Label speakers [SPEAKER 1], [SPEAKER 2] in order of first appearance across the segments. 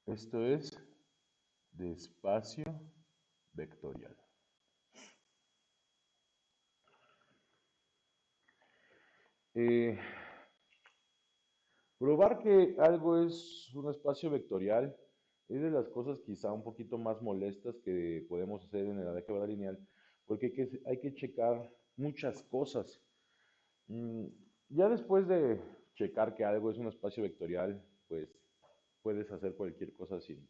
[SPEAKER 1] Esto es de espacio vectorial. Eh, Probar que algo es un espacio vectorial es de las cosas quizá un poquito más molestas que podemos hacer en el álgebra lineal, porque hay que checar muchas cosas. Mm, ya después de checar que algo es un espacio vectorial, pues puedes hacer cualquier cosa sin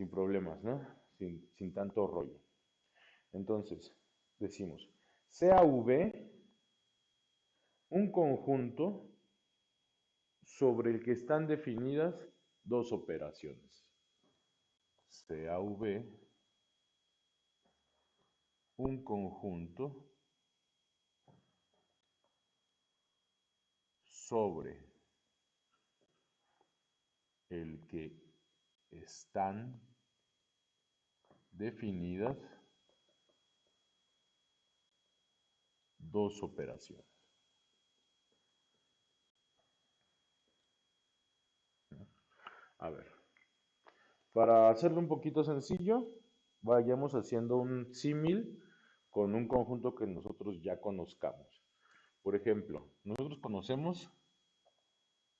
[SPEAKER 1] problemas, ¿no? Sin tanto rollo. Entonces, decimos, sea V un conjunto sobre el que están definidas dos operaciones. Sea V un conjunto sobre el que están definidas dos operaciones. A ver, para hacerlo un poquito sencillo, vayamos haciendo un símil con un conjunto que nosotros ya conozcamos. Por ejemplo, nosotros conocemos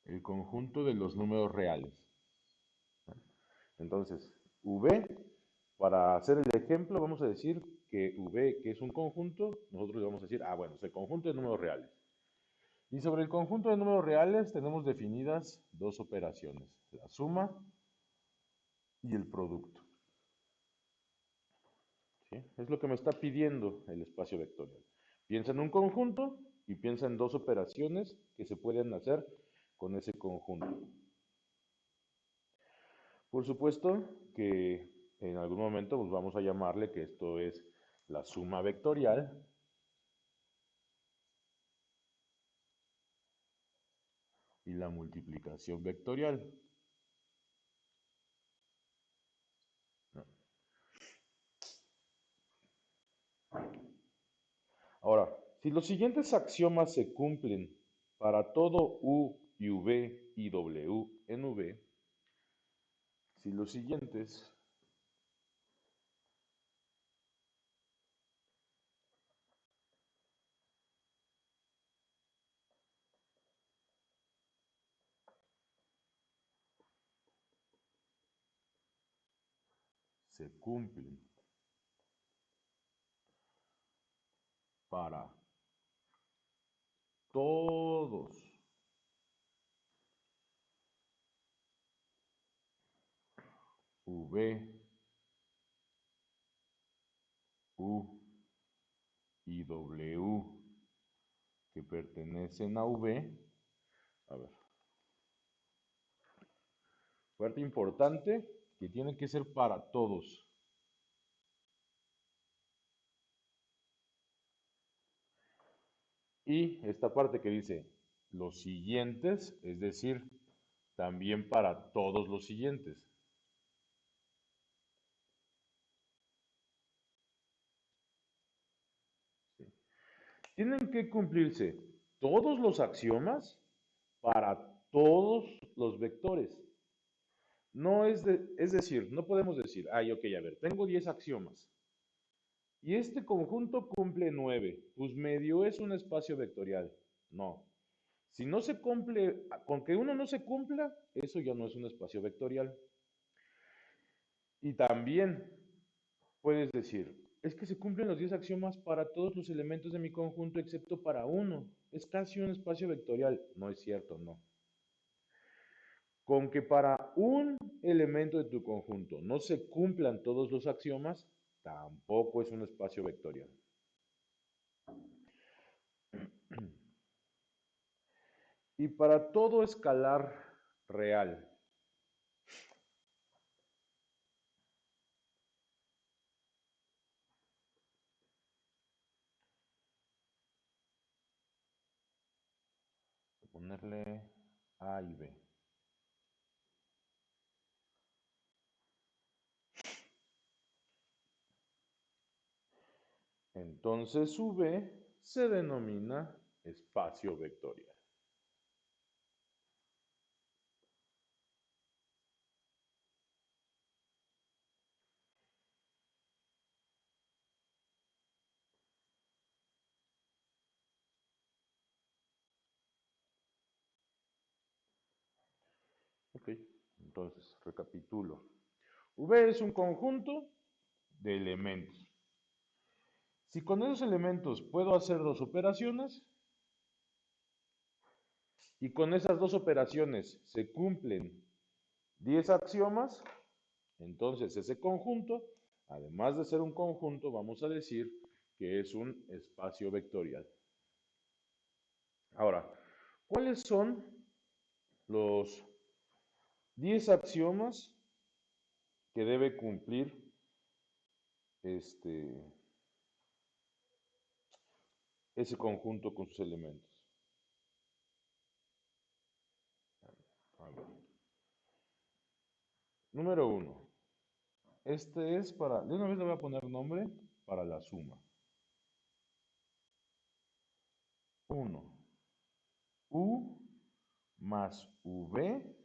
[SPEAKER 1] el conjunto de los números reales. Entonces, V, para hacer el ejemplo, vamos a decir que V, que es un conjunto, nosotros le vamos a decir, bueno, es el conjunto de números reales. Y sobre el conjunto de números reales tenemos definidas dos operaciones, la suma y el producto. ¿Sí? Es lo que me está pidiendo el espacio vectorial. Piensa en un conjunto y piensa en dos operaciones que se pueden hacer con ese conjunto. Por supuesto que en algún momento pues vamos a llamarle que esto es la suma vectorial y la multiplicación vectorial. ¿No? Ahora, si los siguientes axiomas se cumplen para todo U y V y W en V, si los siguientes se cumplen para todos V, U y W que pertenecen a V, a ver, parte importante que tiene que ser para todos. Y esta parte que dice los siguientes, es decir, también para todos los siguientes. ¿Sí? Tienen que cumplirse todos los axiomas para todos los vectores. No es decir, no podemos decir, ok, a ver, tengo 10 axiomas y este conjunto cumple 9, pues medio es un espacio vectorial. No. Si no se cumple, con que uno no se cumpla, eso ya no es un espacio vectorial. Y también puedes decir, es que se cumplen los 10 axiomas para todos los elementos de mi conjunto excepto para uno. Es casi un espacio vectorial. No es cierto, no. Con que para un elemento de tu conjunto no se cumplan todos los axiomas, tampoco es un espacio vectorial. Y para todo escalar real, ponerle A y B. Entonces V se denomina espacio vectorial. Ok, entonces recapitulo. V es un conjunto de elementos. Si con esos elementos puedo hacer dos operaciones y con esas dos operaciones se cumplen 10 axiomas, entonces ese conjunto, además de ser un conjunto, vamos a decir que es un espacio vectorial. Ahora, ¿cuáles son los 10 axiomas que debe cumplir ese conjunto con sus elementos? A ver. Número 1. Este es para, de una vez le voy a poner nombre para la suma. 1. U más V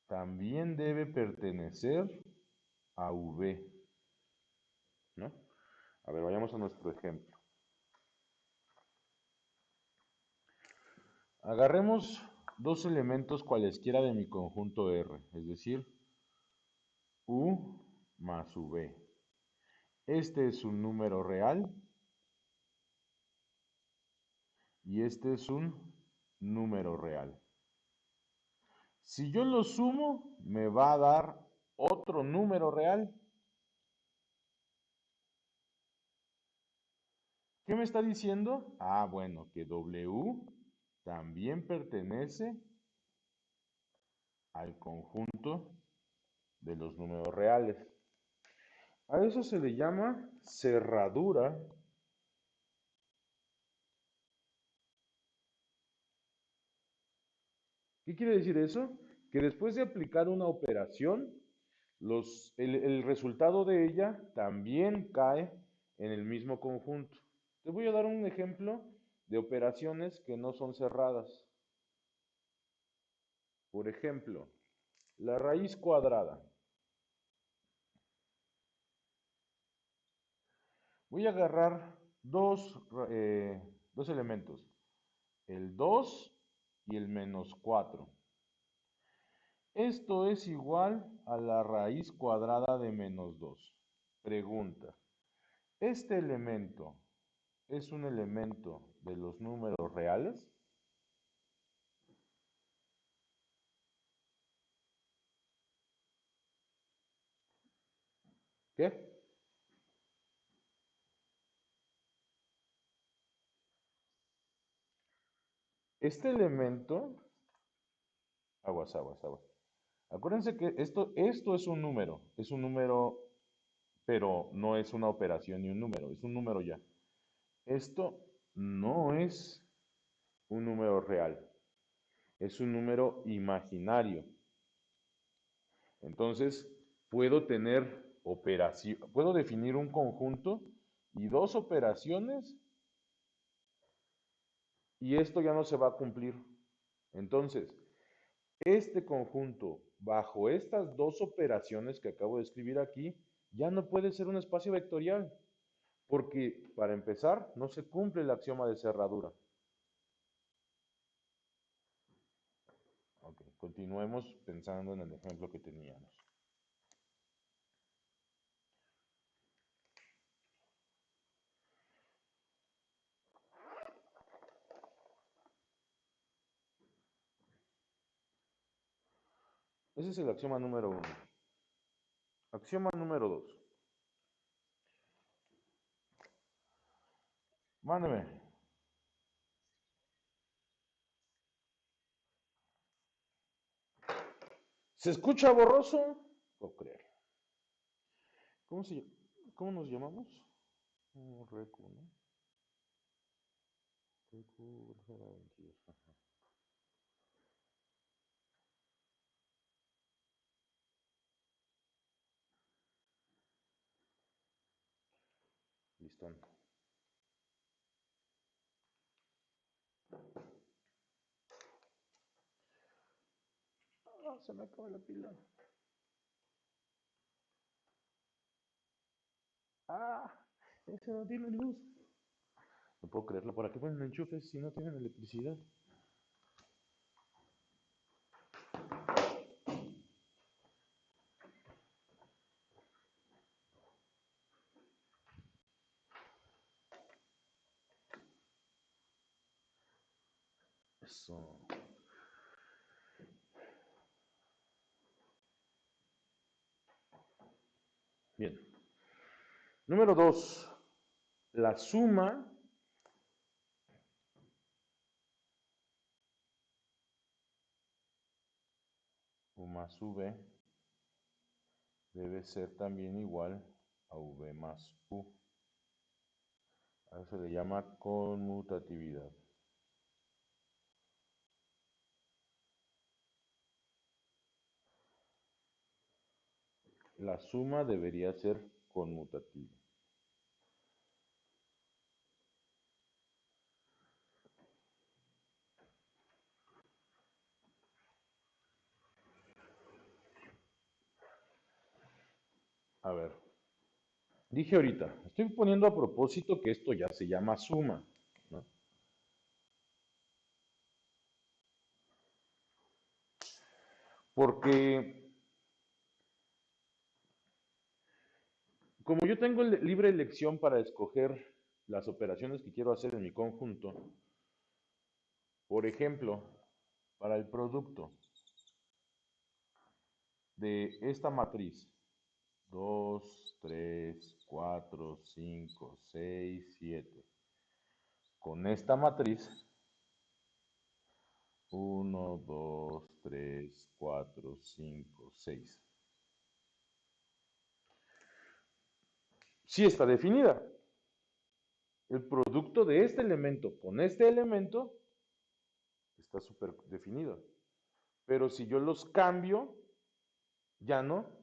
[SPEAKER 1] también debe pertenecer a V, ¿no? A ver, vayamos a nuestro ejemplo. Agarremos dos elementos cualesquiera de mi conjunto R, es decir, U más V. Este es un número real y este es un número real. Si yo lo sumo, me va a dar otro número real. ¿Qué me está diciendo? Ah, bueno, que W también pertenece al conjunto de los números reales. A eso se le llama cerradura. ¿Qué quiere decir eso? Que después de aplicar una operación, el resultado de ella también cae en el mismo conjunto. Te voy a dar un ejemplo de operaciones que no son cerradas. Por ejemplo, la raíz cuadrada. Voy a agarrar dos elementos, el 2 y el menos 4. Esto es igual a la raíz cuadrada de menos 2. Pregunta, ¿este elemento es un elemento de los números reales? ¿Qué? Este elemento, aguas, aguas, aguas. Acuérdense que esto es un número, pero no es una operación ni un número, es un número ya. Esto no es un número real, es un número imaginario. Entonces, puedo tener puedo definir un conjunto y dos operaciones y esto ya no se va a cumplir. Entonces, este conjunto, bajo estas dos operaciones que acabo de escribir aquí, ya no puede ser un espacio vectorial, porque para empezar, no se cumple el axioma de cerradura. Ok, continuemos pensando en el ejemplo que teníamos. Ese es el axioma número 1. Axioma número 2. Mándeme. ¿Se escucha borroso? No creo. ¿Cómo, cómo nos llamamos? Recu, ¿no? Recu, 22. Ajá. Listón. Ah, se me acaba la pila. Ah, ese no tiene luz. No puedo creerlo. ¿Para qué ponen enchufes si no tienen electricidad? Eso. Bien. Número 2. La suma U más V debe ser también igual a V más U. A eso se le llama conmutatividad. La suma debería ser conmutativa. A ver, dije ahorita, estoy poniendo a propósito que esto ya se llama suma, ¿no? Porque como yo tengo libre elección para escoger las operaciones que quiero hacer en mi conjunto, por ejemplo, para el producto de esta matriz, 2, 3, 4, 5, 6, 7, con esta matriz, 1, 2, 3, 4, 5, 6, sí está definida. El producto de este elemento con este elemento está súper definido. Pero si yo los cambio, ya no.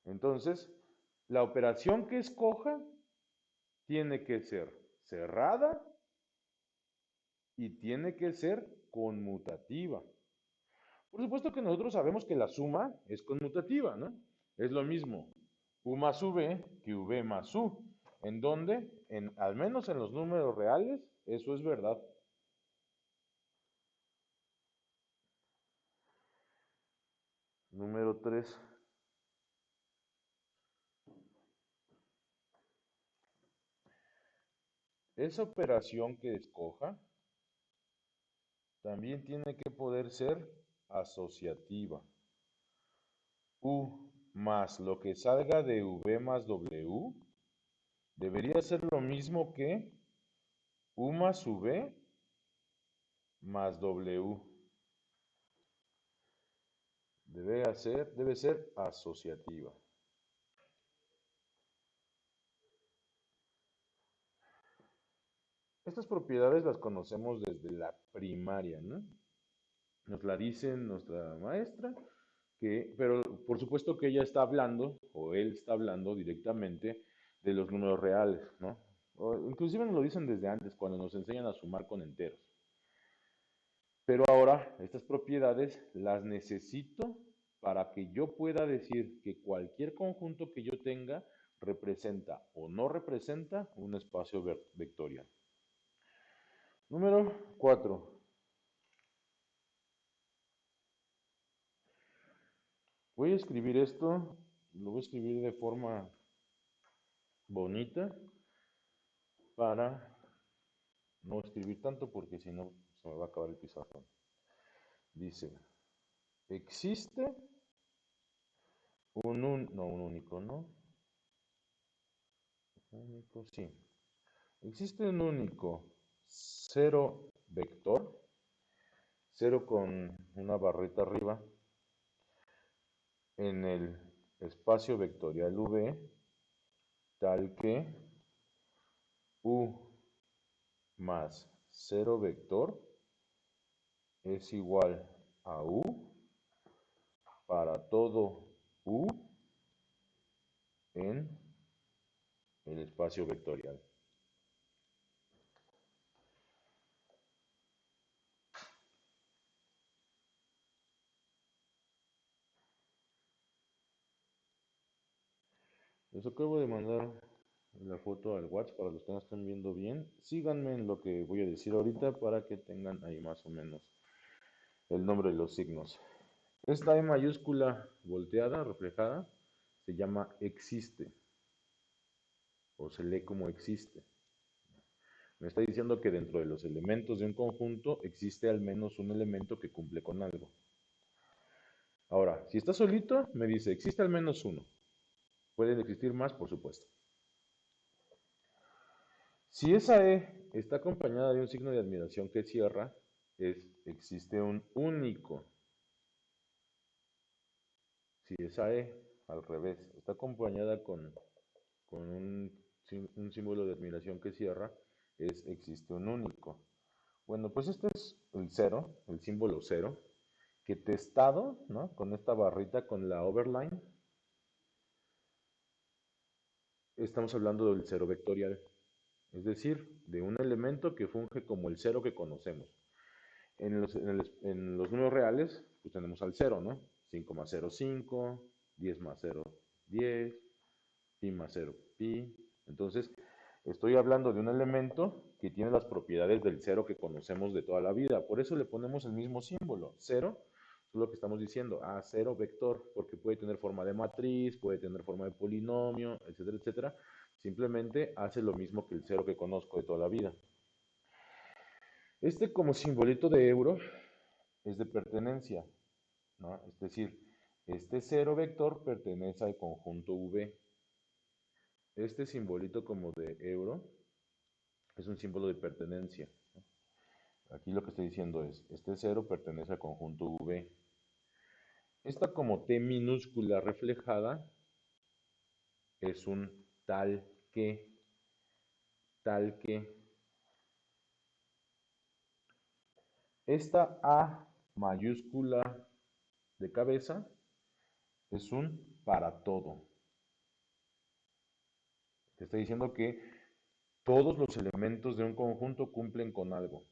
[SPEAKER 1] Entonces, la operación que escoja tiene que ser cerrada y tiene que ser conmutativa. Por supuesto que nosotros sabemos que la suma es conmutativa, ¿no? Es lo mismo U más V que V más U. ¿En dónde? Al menos en los números reales, eso es verdad. Número 3. Esa operación que escoja también tiene que poder ser asociativa. U más lo que salga de V más W debería ser lo mismo que U más V más W. Debe ser asociativa. Estas propiedades las conocemos desde la primaria, ¿no? Nos la dice nuestra maestra, pero por supuesto que ella está hablando, o él está hablando directamente de los números reales, ¿no? O inclusive nos lo dicen desde antes, cuando nos enseñan a sumar con enteros. Pero ahora estas propiedades las necesito para que yo pueda decir que cualquier conjunto que yo tenga representa o no representa un espacio vectorial. Número 4. Voy a escribir esto, lo voy a escribir de forma bonita para no escribir tanto porque si no se me va a acabar el pizarrón. Dice, existe un único, ¿no? Único, sí. Existe un único cero vector, cero con una barrita arriba, en el espacio vectorial V, tal que U más cero vector es igual a U para todo U en el espacio vectorial. Les acabo de mandar la foto al WhatsApp para los que no estén viendo bien. Síganme en lo que voy a decir ahorita para que tengan ahí más o menos el nombre de los signos. Esta E mayúscula volteada, reflejada, se llama existe o se lee como existe. Me está diciendo que dentro de los elementos de un conjunto existe al menos un elemento que cumple con algo. Ahora, si está solito, me dice, existe al menos uno. Pueden existir más, por supuesto. Si esa E está acompañada de un signo de admiración que cierra, existe un único. Si esa E, al revés, está acompañada con un símbolo de admiración que cierra, existe un único. Bueno, pues este es el cero, el símbolo cero, que testado, ¿no? Con esta barrita, con la overline, estamos hablando del cero vectorial, es decir, de un elemento que funge como el cero que conocemos. En los números reales, pues tenemos al cero, ¿no? 5 más cero, 5, 10 más cero, 10, pi más cero, pi. Entonces, estoy hablando de un elemento que tiene las propiedades del cero que conocemos de toda la vida. Por eso le ponemos el mismo símbolo, cero. Es lo que estamos diciendo, cero vector, porque puede tener forma de matriz, puede tener forma de polinomio, etcétera, etcétera. Simplemente hace lo mismo que el cero que conozco de toda la vida. Este como simbolito de euro es de pertenencia, ¿no? Es decir, este cero vector pertenece al conjunto V. Este simbolito como de euro es un símbolo de pertenencia. Aquí lo que estoy diciendo es, este cero pertenece al conjunto V. Esta como T minúscula reflejada es un que, tal que. Esta A mayúscula de cabeza es un para todo. Te estoy diciendo que todos los elementos de un conjunto cumplen con algo.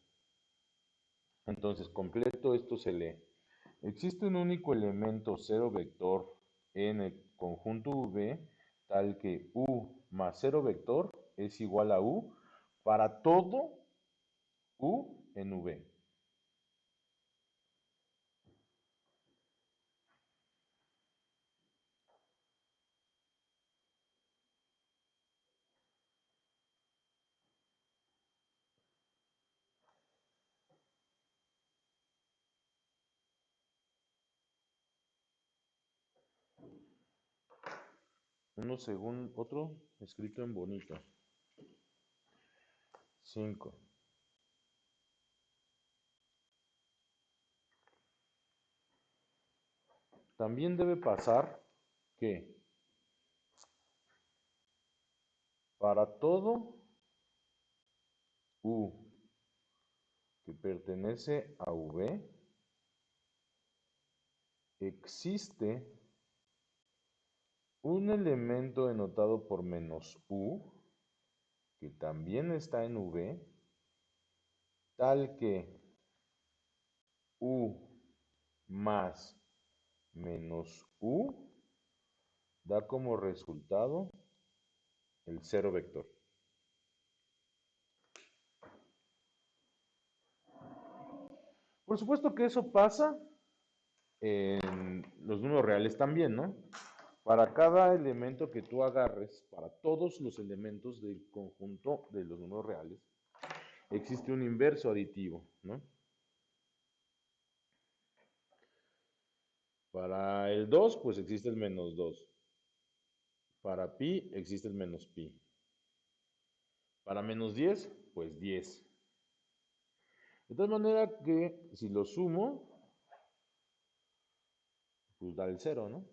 [SPEAKER 1] Entonces, completo esto se lee. Existe un único elemento cero vector en el conjunto V tal que U más cero vector es igual a U para todo U en V. Uno según otro escrito en bonito. 5. También debe pasar que para todo U que pertenece a V existe un elemento denotado por menos U que también está en V tal que U más menos U da como resultado el cero vector. Por supuesto que eso pasa en los números reales también, ¿no? Para cada elemento que tú agarres, para todos los elementos del conjunto de los números reales, existe un inverso aditivo, ¿no? Para el 2, pues existe el menos 2. Para pi existe el menos pi. Para menos 10, pues 10. De tal manera que si lo sumo, pues da el 0, ¿no?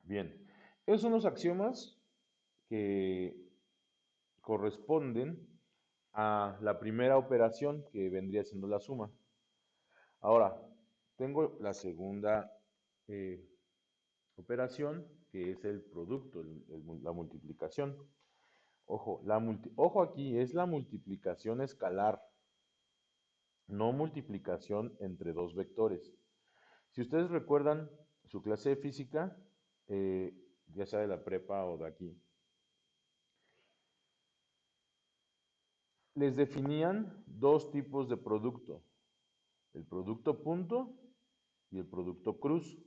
[SPEAKER 1] Bien, esos son los axiomas que corresponden a la primera operación que vendría siendo la suma. Ahora, tengo la segunda eh, operación, que es el producto, la multiplicación. Ojo, ojo aquí, es la multiplicación escalar, no multiplicación entre dos vectores. Si ustedes recuerdan su clase de física, eh, ya sea de la prepa o de aquí, les definían dos tipos de producto, el producto punto y el producto cruz.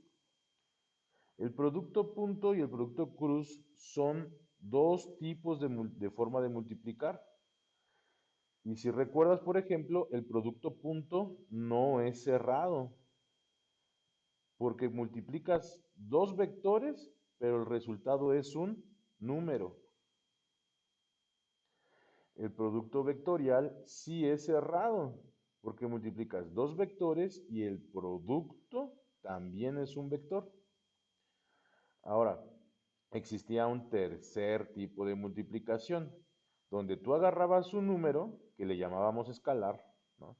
[SPEAKER 1] El producto punto y el producto cruz son dos tipos de forma de multiplicar. Y si recuerdas, por ejemplo, el producto punto no es cerrado, porque multiplicas dos vectores, pero el resultado es un número. El producto vectorial sí es cerrado, porque multiplicas dos vectores y el producto también es un vector. Ahora, existía un tercer tipo de multiplicación, donde tú agarrabas un número, que le llamábamos escalar, ¿no?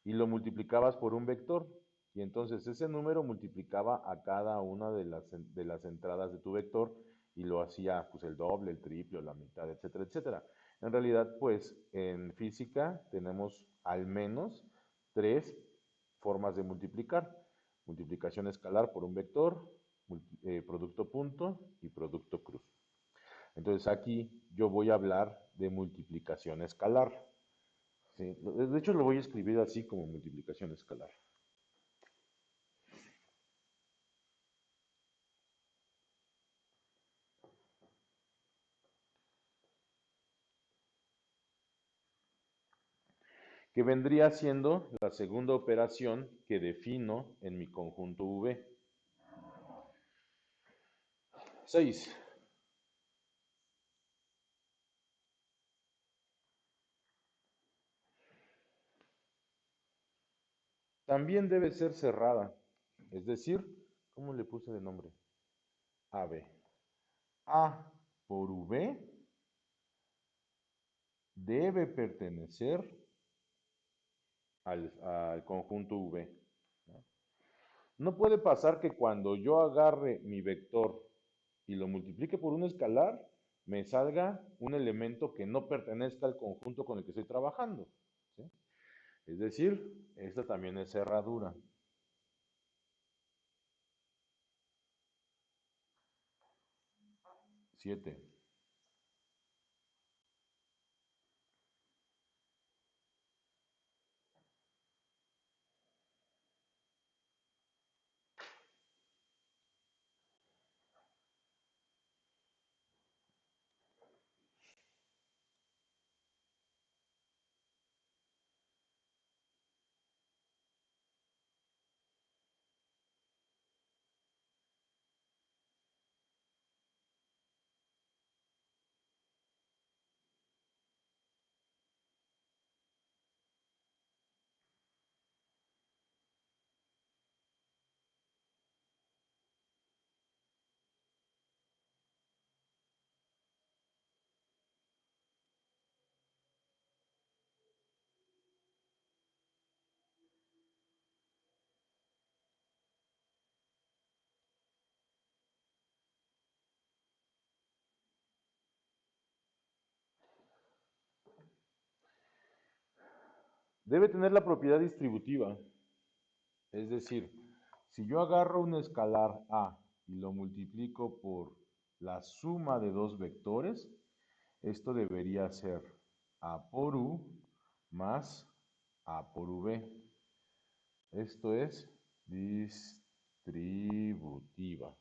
[SPEAKER 1] Y lo multiplicabas por un vector, y entonces ese número multiplicaba a cada una de las entradas de tu vector, y lo hacía pues el doble, el triple, la mitad, etcétera, etcétera. En realidad, pues en física tenemos al menos tres formas de multiplicar. Multiplicación escalar por un vector, producto punto y producto cruz. Entonces aquí yo voy a hablar de multiplicación escalar. ¿Sí? De hecho lo voy a escribir así como multiplicación escalar. Que vendría siendo la segunda operación que defino en mi conjunto V. 6. También debe ser cerrada. Es decir, ¿cómo le puse de nombre? AB. A por V debe pertenecer al conjunto V. ¿No? No puede pasar que cuando yo agarre mi vector y lo multiplique por un escalar, me salga un elemento que no pertenezca al conjunto con el que estoy trabajando. ¿Sí? Es decir, esta también es cerradura. 7. Debe tener la propiedad distributiva. Es decir, si yo agarro un escalar A y lo multiplico por la suma de dos vectores, esto debería ser A por U más A por V. Esto es distributiva.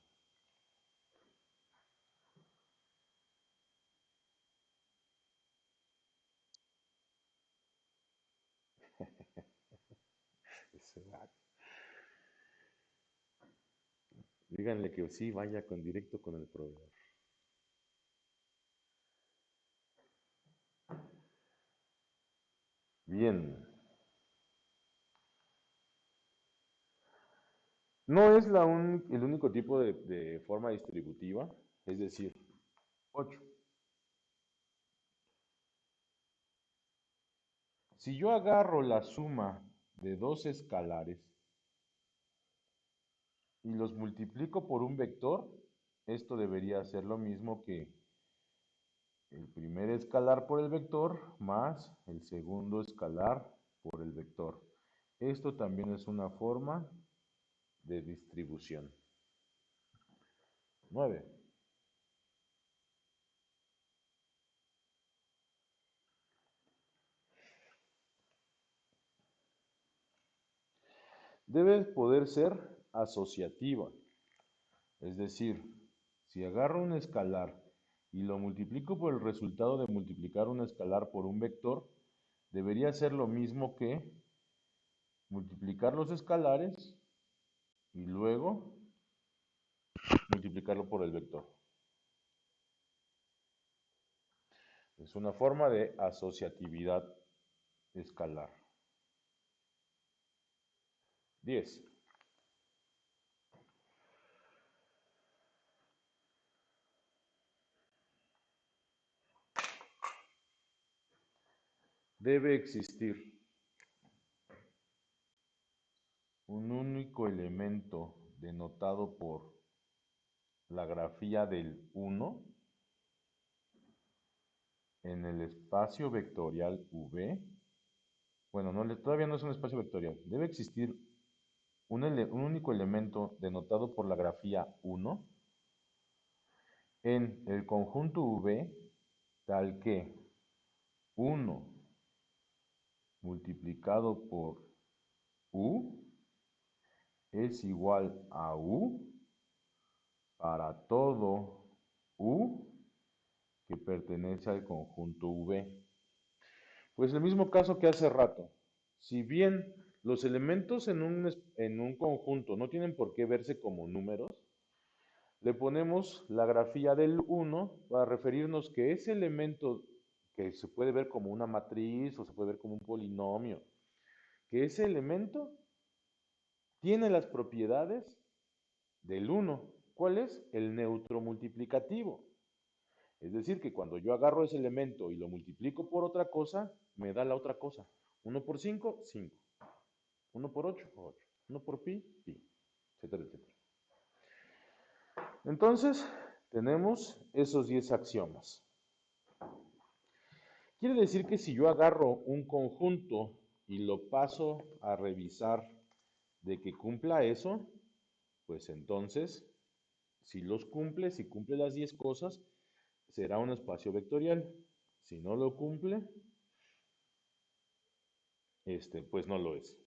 [SPEAKER 1] Díganle que sí vaya con directo con el proveedor. Bien. No es el único tipo de forma distributiva, es decir, 8. Si yo agarro la suma de dos escalares y los multiplico por un vector, esto debería ser lo mismo que el primer escalar por el vector más el segundo escalar por el vector. Esto también es una forma de distribución. 9. Debe poder ser asociativa. Es decir, si agarro un escalar y lo multiplico por el resultado de multiplicar un escalar por un vector, debería ser lo mismo que multiplicar los escalares y luego multiplicarlo por el vector. Es una forma de asociatividad escalar. 10. Debe existir un único elemento denotado por la grafía del 1 en el espacio vectorial V. Bueno, todavía no es un espacio vectorial. Debe existir un único elemento denotado por la grafía 1 en el conjunto V tal que 1 multiplicado por U es igual a U para todo U que pertenece al conjunto V. Pues el mismo caso que hace rato. Si bien los elementos en un conjunto no tienen por qué verse como números, le ponemos la grafía del 1 para referirnos que ese elemento que se puede ver como una matriz o se puede ver como un polinomio, que ese elemento tiene las propiedades del 1. ¿Cuál es? El neutro multiplicativo. Es decir, que cuando yo agarro ese elemento y lo multiplico por otra cosa, me da la otra cosa. 1 por 5, 5. 1 por 8, 8. 1 por pi, pi, etcétera, etcétera. Entonces, tenemos esos 10 axiomas. Quiere decir que si yo agarro un conjunto y lo paso a revisar de que cumpla eso, pues entonces, si cumple las 10 cosas, será un espacio vectorial. Si no lo cumple, pues no lo es.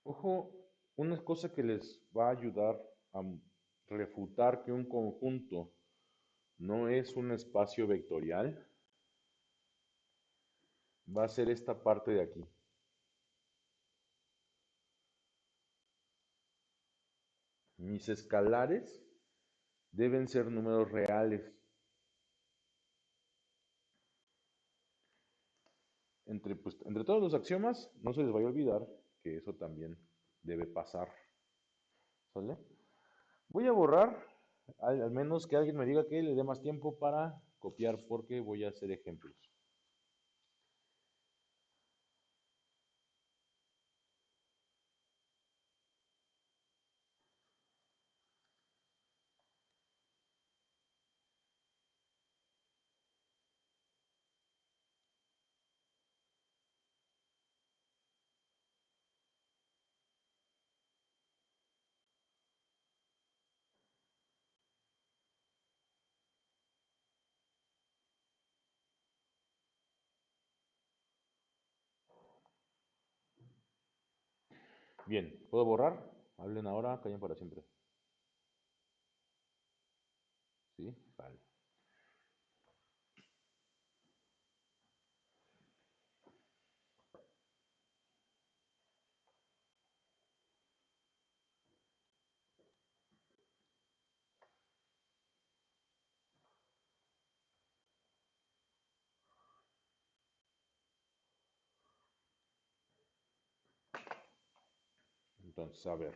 [SPEAKER 1] Ojo, una cosa que les va a ayudar a refutar que un conjunto no es un espacio vectorial, va a ser esta parte de aquí. Mis escalares deben ser números reales. entre todos los axiomas, no se les vaya a olvidar que eso también debe pasar. ¿Sale? Voy a borrar, al menos que alguien me diga que le dé más tiempo para copiar, porque voy a hacer ejemplos. Bien, ¿puedo borrar? Hablen ahora, callen para siempre. ¿Sí? Vale. Entonces, a ver,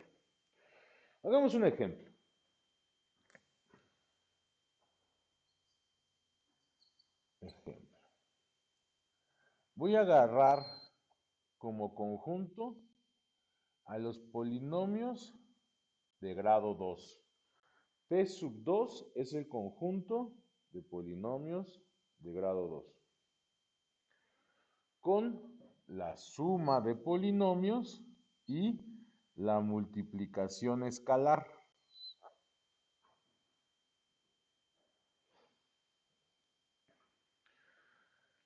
[SPEAKER 1] hagamos un ejemplo. Ejemplo. Voy a agarrar como conjunto a los polinomios de grado 2. P sub 2 es el conjunto de polinomios de grado 2 con la suma de polinomios y la multiplicación escalar.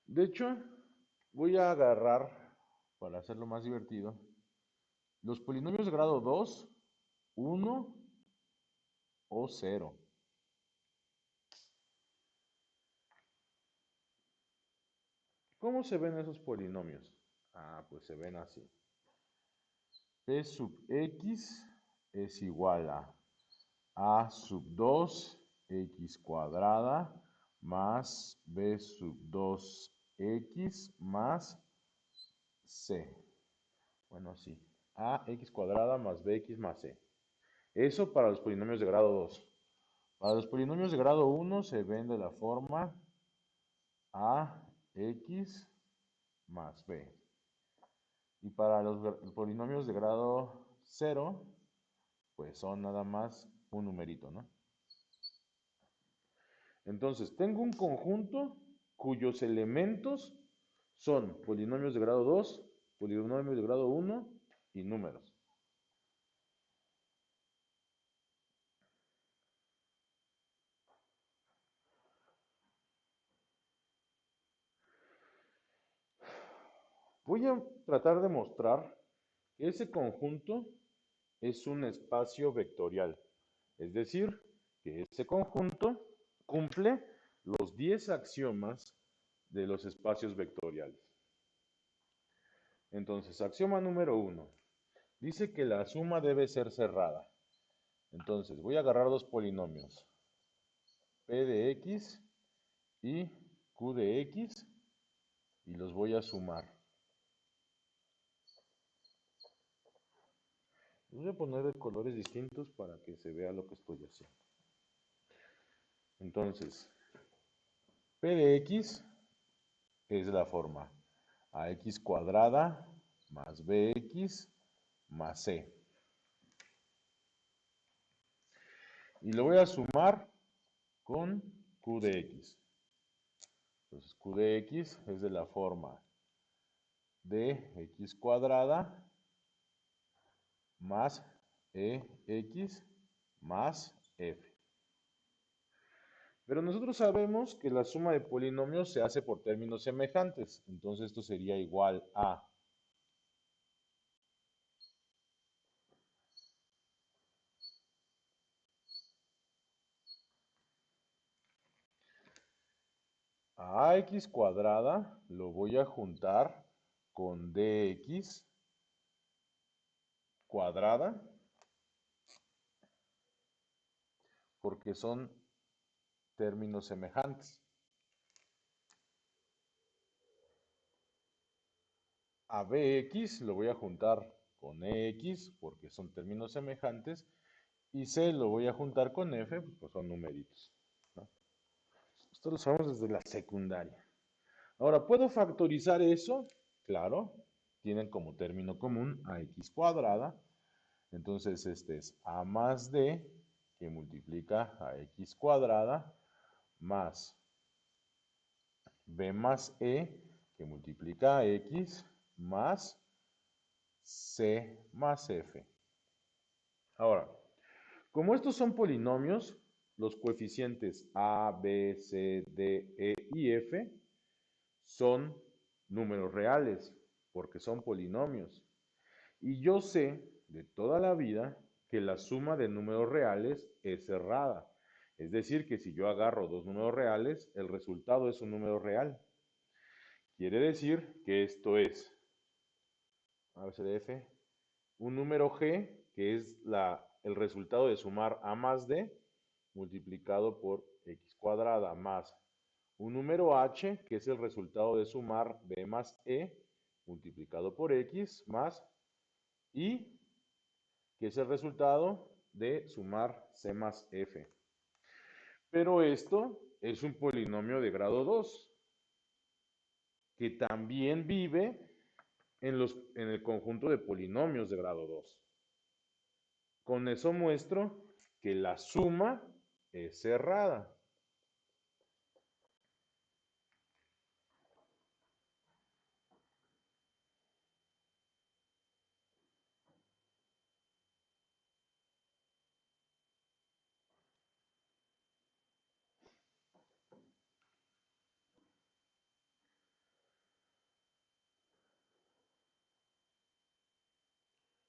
[SPEAKER 1] De hecho, voy a agarrar, para hacerlo más divertido, los polinomios de grado 2, 1 o 0. ¿Cómo se ven esos polinomios? Ah, pues se ven así. P sub x es igual a sub 2 x cuadrada más b sub 2 x más c. Bueno, sí. Ax cuadrada más bx más c. Eso para los polinomios de grado 2. Para los polinomios de grado 1 se ven de la forma ax más b. Y para los polinomios de grado 0, pues son nada más un numerito, ¿no? Entonces, tengo un conjunto cuyos elementos son polinomios de grado 2, polinomios de grado 1 y números. Voy a tratar de mostrar que ese conjunto es un espacio vectorial. Es decir, que ese conjunto cumple los 10 axiomas de los espacios vectoriales. Entonces, axioma número 1. Dice que la suma debe ser cerrada. Entonces, voy a agarrar dos polinomios, p de x y q de x, y los voy a sumar. Los voy a poner de colores distintos para que se vea lo que estoy haciendo. Entonces, p de x es la forma ax cuadrada más bx más c. Y lo voy a sumar con q de x. Entonces, q de x es de la forma de x cuadrada más ex más f. Pero nosotros sabemos que la suma de polinomios se hace por términos semejantes. Entonces esto sería igual a ax cuadrada, lo voy a juntar con dx cuadrada, porque son términos semejantes. a bx lo voy a juntar con ex porque son términos semejantes y c lo voy a juntar con f pues son numeritos, ¿no? Esto lo sabemos desde la secundaria. Ahora, ¿puedo factorizar eso? Claro, tienen como término común a x cuadrada. Entonces, este es a más d que multiplica a x cuadrada más b más e que multiplica a x más c más f. Ahora, como estos son polinomios, los coeficientes a, b, c, d, e y f son números reales, porque son polinomios. Y yo sé de toda la vida que la suma de números reales es cerrada. Es decir, que si yo agarro dos números reales, el resultado es un número real. Quiere decir que esto es, a, b, c, d, f, un número g, que es el resultado de sumar a más d multiplicado por x cuadrada más un número h, que es el resultado de sumar b más e multiplicado por x más y, que es el resultado de sumar c más f. Pero esto es un polinomio de grado 2 que también vive en el conjunto de polinomios de grado 2. Con eso muestro que la suma es cerrada.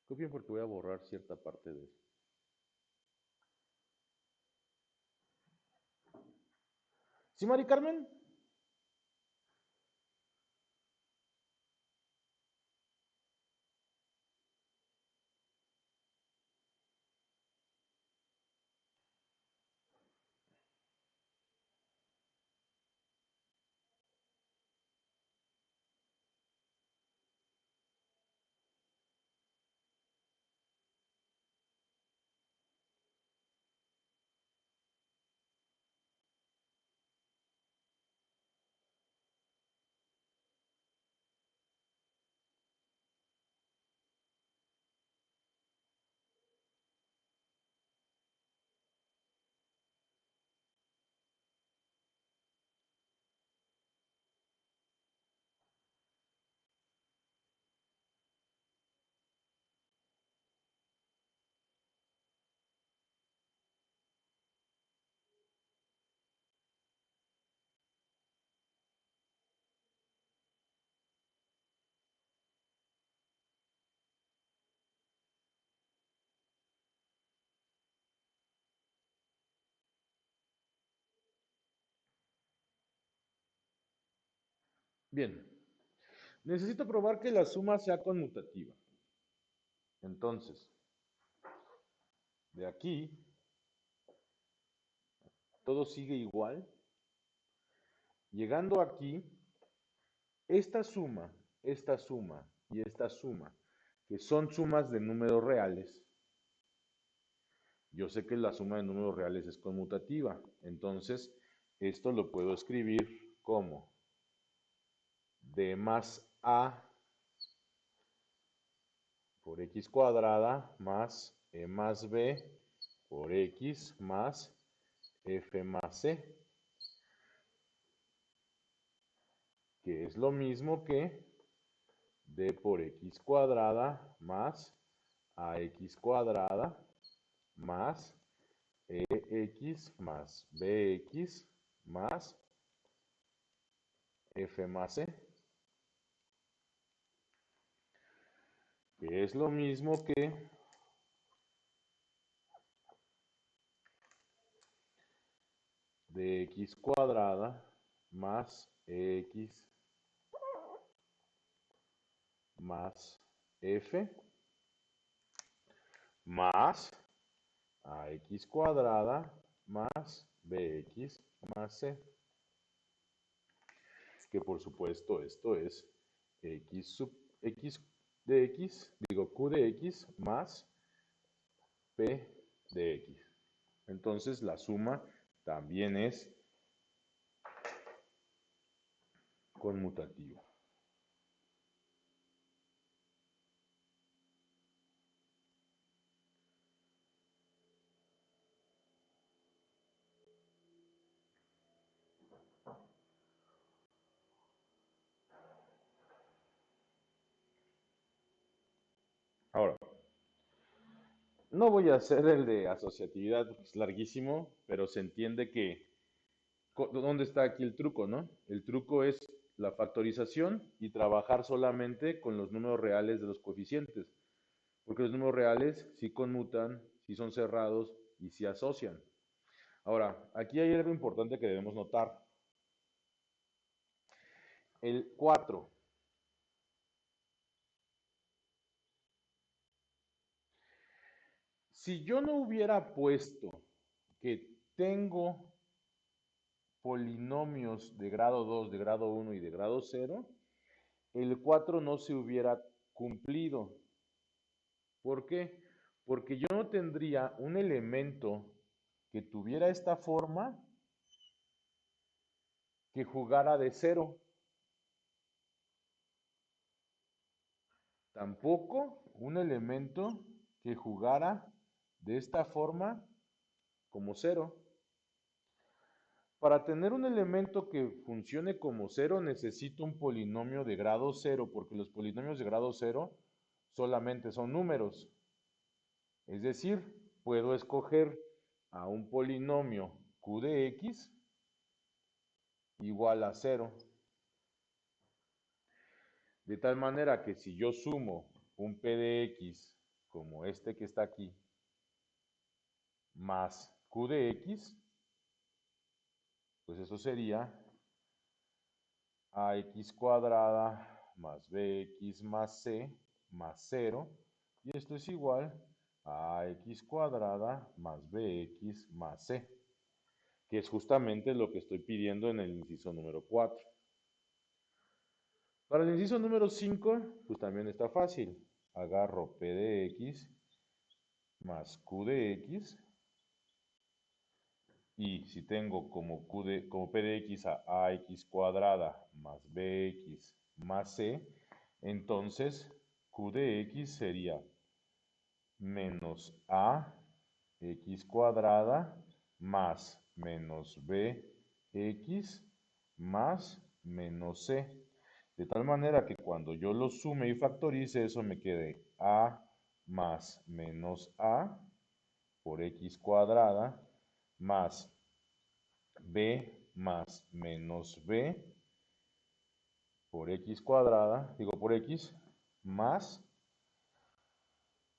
[SPEAKER 1] Copien porque voy a borrar cierta parte de esto. ¿Sí, Mari Carmen? Bien. Necesito probar que la suma sea conmutativa. Entonces, de aquí, todo sigue igual. Llegando aquí, esta suma y esta suma, que son sumas de números reales, yo sé que la suma de números reales es conmutativa. Entonces, esto lo puedo escribir como d más a por x cuadrada más e más b por x más f más c, que es lo mismo que d por x cuadrada más ax cuadrada más ex más bx más f más c, que es lo mismo que dx cuadrada más x más f más ax cuadrada más bx más c, que por supuesto esto es x sub x de x, digo q de x más p de x. Entonces la suma también es conmutativa. Ahora, no voy a hacer el de asociatividad porque es larguísimo, pero se entiende que, ¿dónde está aquí el truco, no? El truco es la factorización y trabajar solamente con los números reales de los coeficientes, porque los números reales sí conmutan, sí son cerrados y sí asocian. Ahora, aquí hay algo importante que debemos notar. El 4. Si yo no hubiera puesto que tengo polinomios de grado 2, de grado 1 y de grado 0, el 4 no se hubiera cumplido. ¿Por qué? Porque yo no tendría un elemento que tuviera esta forma que jugara de 0. Tampoco un elemento que jugara de esta forma como 0. Para tener un elemento que funcione como 0 necesito un polinomio de grado 0, porque los polinomios de grado 0 solamente son números. Es decir, puedo escoger a un polinomio q de x igual a 0. De tal manera que si yo sumo un p de x como este que está aquí, más q de x, pues eso sería ax cuadrada más bx más c más 0. Y esto es igual a ax cuadrada más bx más c, que es justamente lo que estoy pidiendo en el inciso número 4. Para el inciso número 5, pues también está fácil. Agarro p de x más q de x. Y si tengo como p de x a ax cuadrada más bx más c, entonces q de x sería menos a x cuadrada más menos bx más menos c. De tal manera que cuando yo lo sume y factorice, eso me quede a más menos a por x cuadrada más b más menos b por x cuadrada, digo por x, más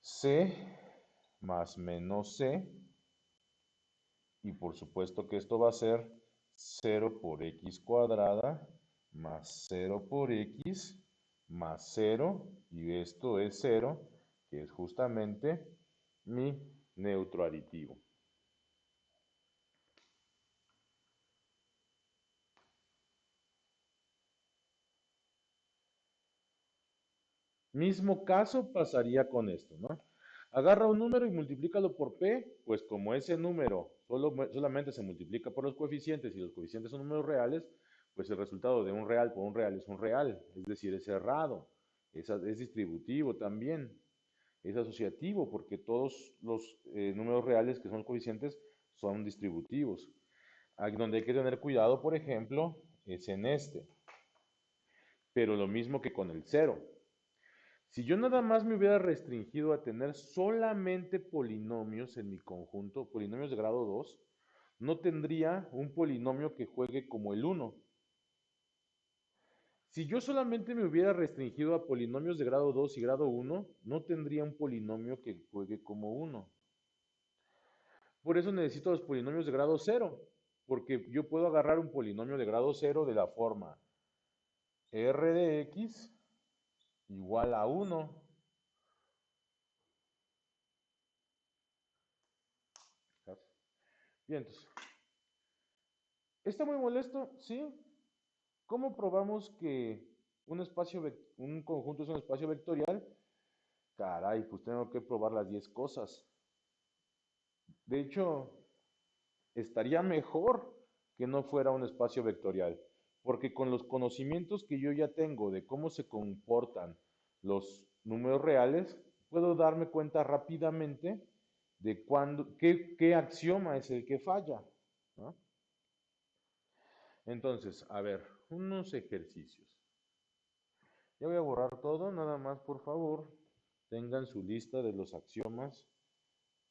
[SPEAKER 1] c más menos c, y por supuesto que esto va a ser 0 por x cuadrada más 0 por x más 0, y esto es 0, que es justamente mi neutro aditivo. Mismo caso pasaría con esto, ¿no? Agarra un número y multiplícalo por p, pues como ese número solamente se multiplica por los coeficientes y los coeficientes son números reales, pues el resultado de un real por un real es un real, es decir, es cerrado, es distributivo también, es asociativo porque todos los números reales que son coeficientes son distributivos. Aquí donde hay que tener cuidado, por ejemplo, es en este, pero lo mismo que con el cero. Si yo nada más me hubiera restringido a tener solamente polinomios en mi conjunto, polinomios de grado 2, no tendría un polinomio que juegue como el 1. Si yo solamente me hubiera restringido a polinomios de grado 2 y grado 1, no tendría un polinomio que juegue como 1. Por eso necesito los polinomios de grado 0, porque yo puedo agarrar un polinomio de grado 0 de la forma r de x igual a 1. Bien, entonces, ¿está muy molesto? Sí. ¿Cómo probamos que un conjunto es un espacio vectorial, caray, pues tengo que probar las 10 cosas. De hecho, estaría mejor que no fuera un espacio vectorial, porque con los conocimientos que yo ya tengo de cómo se comportan los números reales, puedo darme cuenta rápidamente de qué axioma es el que falla, ¿no? Entonces, a ver, unos ejercicios. Ya voy a borrar todo, nada más por favor, tengan su lista de los axiomas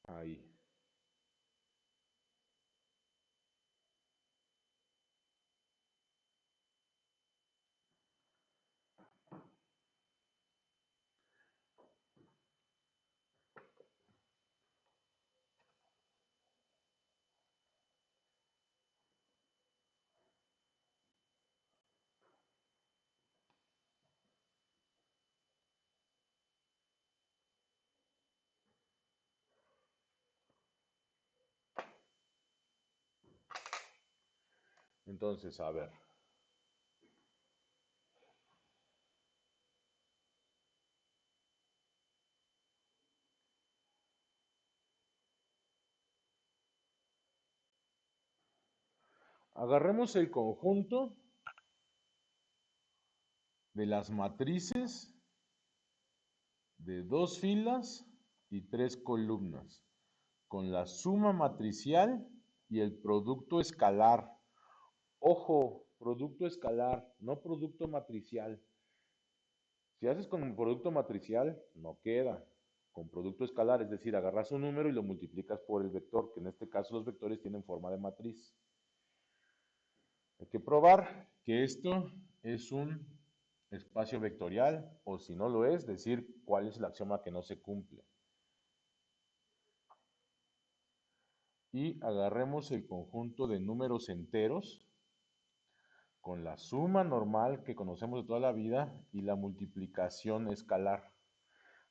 [SPEAKER 1] ahí. Entonces, a ver, agarremos el conjunto de las matrices de dos filas y tres columnas, con la suma matricial y el producto escalar. Ojo, producto escalar, no producto matricial. Si haces con un producto matricial, no queda. Con producto escalar, es decir, agarras un número y lo multiplicas por el vector, que en este caso los vectores tienen forma de matriz. Hay que probar que esto es un espacio vectorial, o si no lo es, decir cuál es el axioma que no se cumple. Y agarremos el conjunto de números enteros con la suma normal que conocemos de toda la vida y la multiplicación escalar.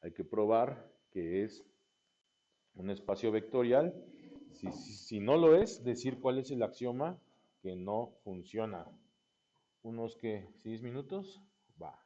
[SPEAKER 1] Hay que probar que es un espacio vectorial. Si no lo es, decir cuál es el axioma que no funciona. ¿Unos que 6 minutos? Va.